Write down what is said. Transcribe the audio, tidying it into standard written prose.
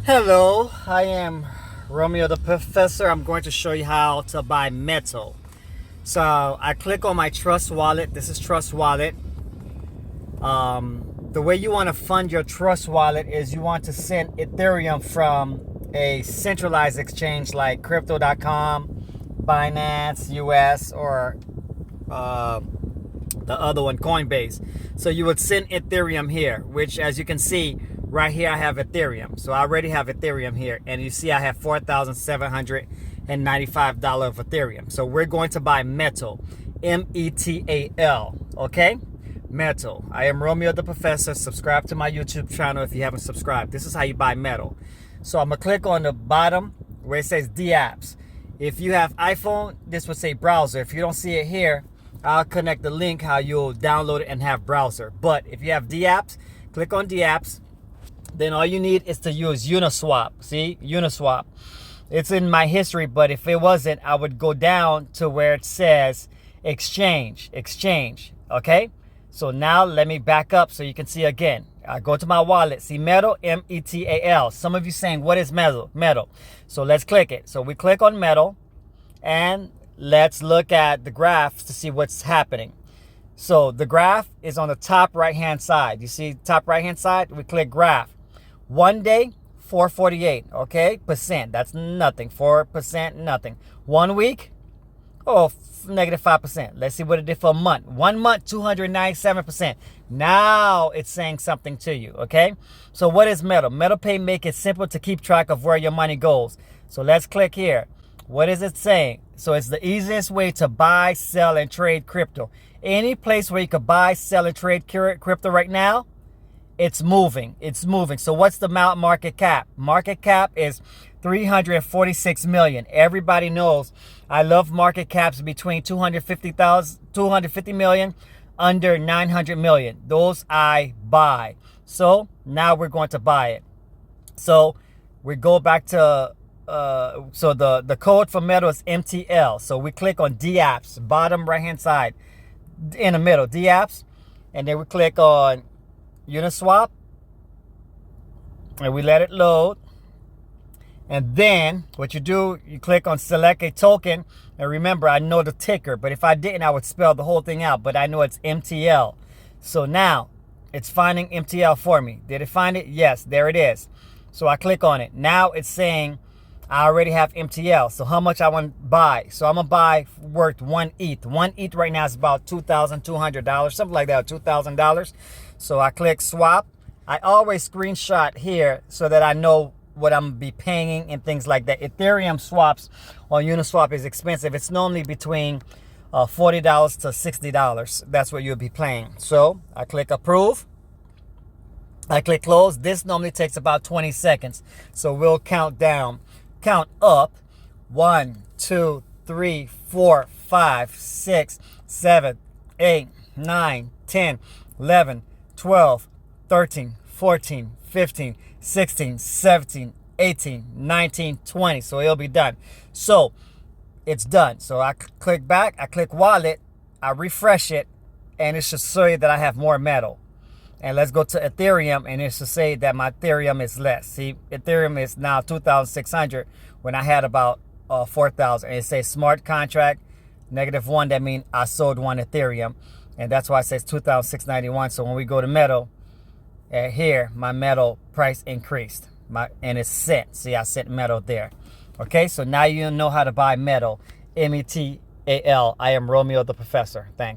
Hello, I am Romeo the Professor. I'm going to show you how to buy metal. So I click on my Trust Wallet. This is Trust Wallet. The way you want to fund your Trust Wallet is you want to send Ethereum from a centralized exchange like Crypto.com, Binance US, or the other one, Coinbase. So you would send Ethereum here, which, as you can see right here, I have Ethereum. So I already have Ethereum here, and you see I have $4,795 of Ethereum. So we're going to buy metal, METAL. Okay, metal. I am Romeo the Professor. Subscribe to my YouTube channel if you haven't subscribed. This is how you buy metal. So I'm gonna click on the bottom where it says D apps. If you have iPhone, this would say browser. If you don't see it here, I'll connect the link how you'll download it and have browser. But if you have D apps, click on D apps. Then all you need is to use Uniswap. See, Uniswap. It's in my history, but if it wasn't, I would go down to where it says exchange. Okay, so now let me back up so you can see again. I go to my wallet, see metal, METAL. Some of you saying, what is metal? So let's click it. So we click on metal, and let's look at the graphs to see what's happening. So the graph is on the top right hand side. You see top right hand side? We click graph. 1 day, 448, okay, percent. That's nothing. 4%, nothing. 1 week, negative 5%. Let's see what it did for a month. 1 month, 297%. Now it's saying something to you, okay? So what is metal? Metal Pay make it simple to keep track of where your money goes. So let's click here. What is it saying? So it's the easiest way to buy, sell, and trade crypto. Any place where you could buy, sell, and trade crypto right now, it's moving. So what's the market cap? Market cap is 346 million. Everybody knows I love market caps between 250 million, under 900 million. Those I buy. So now we're going to buy it. So we go back to so the code for metal is MTL. So we click on D apps, bottom right hand side, in the middle, D apps, and then we click on Uniswap, and we let it load. And then what you do, you click on select a token. And remember, I know the ticker, but if I didn't, I would spell the whole thing out. But I know it's MTL. So now it's finding MTL for me. Did it find it? Yes, there it is. So I click on it. Now it's saying I already have MTL. So how much I want to buy? So I'm going to buy worth 1 ETH. 1 ETH right now is about $2,200, something like that, $2,000. So I click swap. I always screenshot here so that I know what I'm be paying and things like that. Ethereum swaps on Uniswap is expensive. It's normally between $40 to $60. That's what you'll be paying. So I click approve. I click close. This normally takes about 20 seconds. So we'll count down. Count up. 1, 2, 3, 4, 5, 6, 7, 8, 9, 10, 11, 12, 13, 14, 15, 16, 17, 18, 19, 20. So it'll be done. So it's done. So I click back, I click wallet, I refresh it, and it should say that I have more metal. And let's go to Ethereum, and it should say that my Ethereum is less. See, Ethereum is now 2,600 when I had about 4,000. And it says smart contract, -1. That means I sold 1 Ethereum. And that's why it says 2,691. So when we go to metal, here, my metal price increased. And it's sent. See, I sent metal there. Okay, so now you know how to buy metal. METAL. I am Romeo the Professor. Thanks.